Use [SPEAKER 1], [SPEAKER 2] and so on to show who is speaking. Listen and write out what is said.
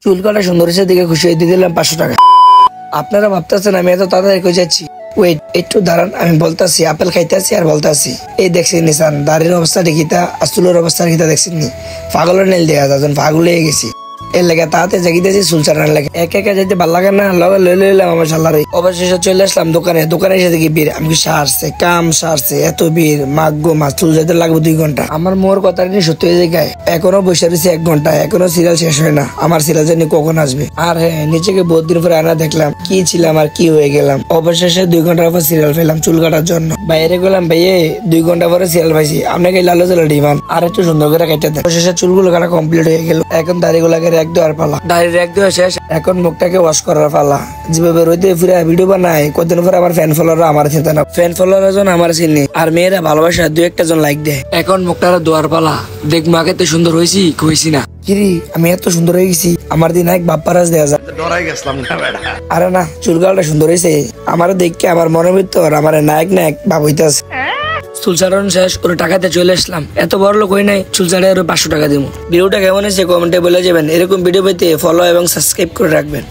[SPEAKER 1] চুল কাটা সুন্দর হয়েছে দিকে খুশি হয়ে দিয়ে দিলাম 500 টাকা। আপনারা ভাবতেছেন আমি এত তাড়াতাড়ি কই যাচ্ছি, ওয়েট একটু দাঁড়ান, আমি বলতাছি। আপেল খাইতেছি আর বলতাছি। এই দেখছেন নিসান দাড়ির অবস্থা দেখিতা আর চুলের অবস্থা দেখিতা দেখছেন নি, পাগলের নেল দেখা যাচ্ছেন, পাগল হয়ে গেছি। এর লেগে তাতে জাগিতেছি চুল চাটার লেগে, একা একা যাইতে ভাল লাগে না, লগে লই লইলাম আমার শালারে। অবশেষে চলে আসলাম দোকানে। দোকানে এসে দেখি ভিড়, আমি কি সারছে কাম সারছে, এত ভিড় মাগো মাছ, চুল যাইতে লাগবে 2 ঘন্টা। আমার মোর কথা নিয়ে সত্যি হয়ে যায়, এখনো বসে রয়েছে 1 ঘন্টা, এখনো সিরিয়াল শেষ হয় না। আমার সিরিয়াল জানি কখন আসবে। আর হ্যাঁ, নিচেকে বহুত দিন পরে আনা দেখলাম, কি ছিলাম আর কি হয়ে গেলাম। অবশেষে 2 ঘন্টার পর সিরিয়াল পেলাম চুল কাটার জন্য। বাইরে গেলাম, ভাইয়ে 2 ঘন্টা পরে সিরিয়াল পাইছি, আপনাকে লালো জেলা ডিমান আর একটু সুন্দর করে কেটে দেন। অবশেষে চুলগুলো কাটা কমপ্লিট হয়ে গেল। এখন দাড়িগুলাকে এক দেওয়ার পালা, দাড়ির এক দেওয়া শেষ, এখন মুখটাকে ওয়াশ করার পালা। যেভাবে রইতে ফিরে ভিডিও বানায়, কতদিন পরে আমার ফ্যান ফলোয়ার আমার চিন্তা না, ফ্যান ফলোয়ার জন আমার চিনি, আর মেয়েরা ভালোবাসা 2-1 জন লাইক দেয়। এখন মুখটা দোয়ার পালা, দেখ মাকে তো সুন্দর হয়েছি কইছি না কিরি, আমি এত সুন্দর হয়ে গেছি, আমার দিন এক বাপ্পারাজ দেওয়া যায়।
[SPEAKER 2] ডরাই গেছিলাম না বেটা।
[SPEAKER 1] আরে না, চুলগালটা সুন্দর হয়েছে, আমার দেখে আমার মনের ভিতর আমার নায়ক নায়ক ভাব হইতেছে। চুল চালানো শেষ করে টাকাতে চলে আসলাম। এত বড় লোক হই নাই, চুল চালিয়ে আরো 500 টাকা দিব। ভিডিওটা কেমন হয়েছে কমেন্টে বলে যাবেন। এরকম ভিডিও পেতে ফলো এবং সাবস্ক্রাইব করে রাখবেন।